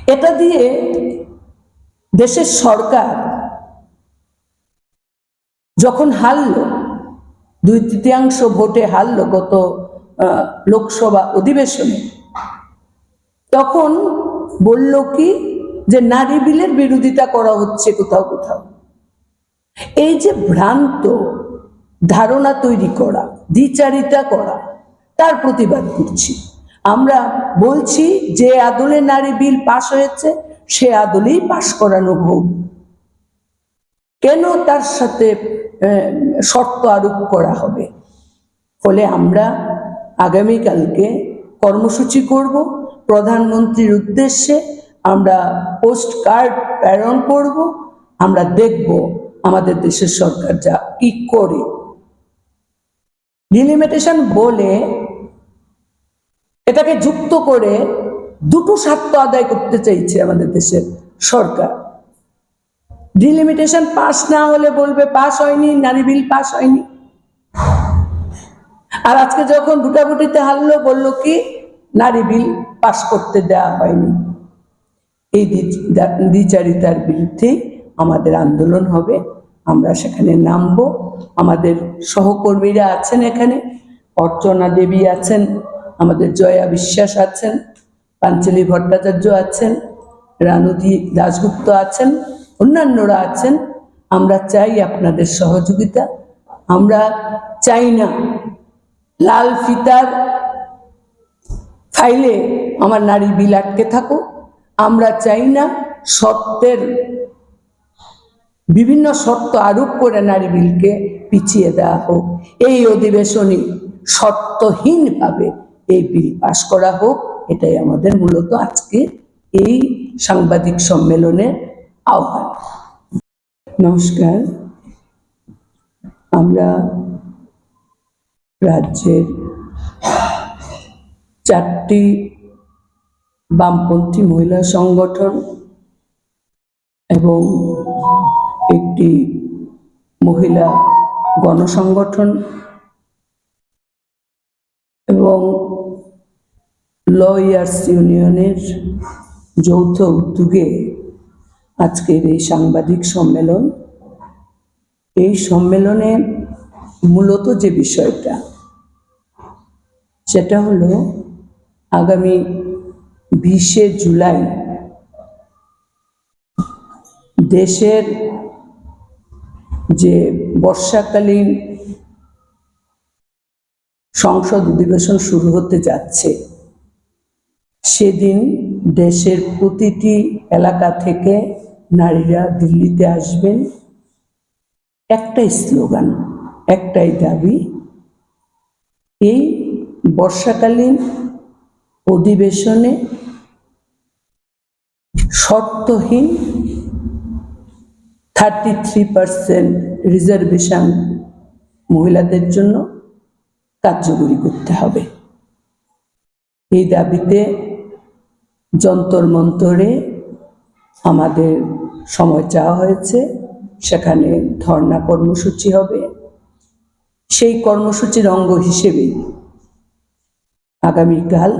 এটা দিয়ে দেশের সরকার যখন হারল, 2/3 ভোটে হারল গত লোকসভা অধিবেশনে, তখন বলল কি যে নারী বিলের বিরোধিতা করা হচ্ছে কোথাও কোথাও। এই যে ভ্রান্ত ধারণা তৈরি করা, দ্বিচারিতা করা, তার প্রতিবাদ করছি। আমরা বলছি যে আদলে নারী বিল পাশ হয়েছে সে আদলেই পাশ করানো হোক, কেন তার সাথে শর্ত আরোপ করা হবে? ফলে আমরা আগামীকালকে কর্মসূচি করব, প্রধানমন্ত্রীর উদ্দেশ্যে আমরা পোস্ট কার্ড প্রেরণ করব। আমরা দেখব আমাদের দেশের সরকার যা কি করে। ডিলিমিটেশন বলে এটাকে যুক্ত করে দুটো স্বার্থ আদায় করতে চাইছে আমাদের দেশের সরকার। ডিলিমিটেশন পাস না হলে বলবে পাস হয়নি, নারী বিল পাস হয়নি। আর আজকে যখন ভোটাভুটিতে হারলো বলল কি নারী বিল পাস করতে দেওয়া হয়নি। এই দ্বিচারিতার বিরুদ্ধে আমাদের আন্দোলন হবে, আমরা সেখানে নামবো। আমাদের সহকর্মীরা আছেন, এখানে অর্চনা দেবী আছেন, আমাদের জয়া বিশ্বাস আছেন, পাঞ্চলি ভট্টাচার্য আছেন, রানুদি দাশগুপ্ত আছেন, অন্যান্যরা আছেন। আমরা চাই আপনাদের সহযোগিতা। আমরা চাই না লাল ফিতার ফাইলে আমার নারী বিল আটকে থাকুক। আমরা চাই না বিভিন্ন শর্ত আরোপ করে নারী বিলকে পিছিয়ে দেওয়া হোক। এই অধিবেশনে শর্তহীনভাবে এই বিল পাশ করা হোক, এটাই আমাদের মূলত আজকে এই সাংবাদিক সম্মেলনের আহ্বান। নমস্কার। আমরা রাজ্যের 4টি বামপন্থী মহিলা সংগঠন এবং একটি মহিলা গণসংগঠন এবং লয়ার্স ইউনিয়নের যৌথ উদ্যোগে আজকের এই সাংবাদিক সম্মেলন। এই সম্মেলনে মূলত যে বিষয়টা, সেটা হলো আগামী 20শে জুলাই দেশের যে বর্ষাকালীন সংসদ অধিবেশন শুরু হতে যাচ্ছে, সেদিন দেশের প্রতিটি এলাকা থেকে নারীরা দিল্লিতে আসবেন। একটাই স্লোগান, একটাই দাবি, এই বর্ষাকালীন অধিবেশনে শর্তহীন 33% রিজার্ভেশন মহিলাদের জন্য কার্যকরী করতে হবে। এই দাবিতে যন্তর মন্তরে আমাদের সময় চাওয়া হয়েছে, সেখানে ধর্ণা কর্মসূচি হবে। সেই কর্মসূচির অঙ্গ হিসেবেই আগামীকাল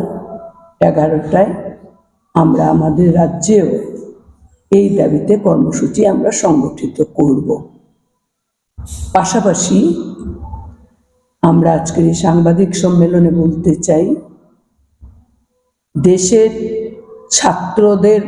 11টায় আমরা আমাদের রাজ্যেও এই দাবিতে কর্মসূচি আমরা সংগঠিত করব। পাশাপাশি আমরা আজকের এই সাংবাদিক সম্মেলনে বলতে চাই, দেশের ছাত্রদের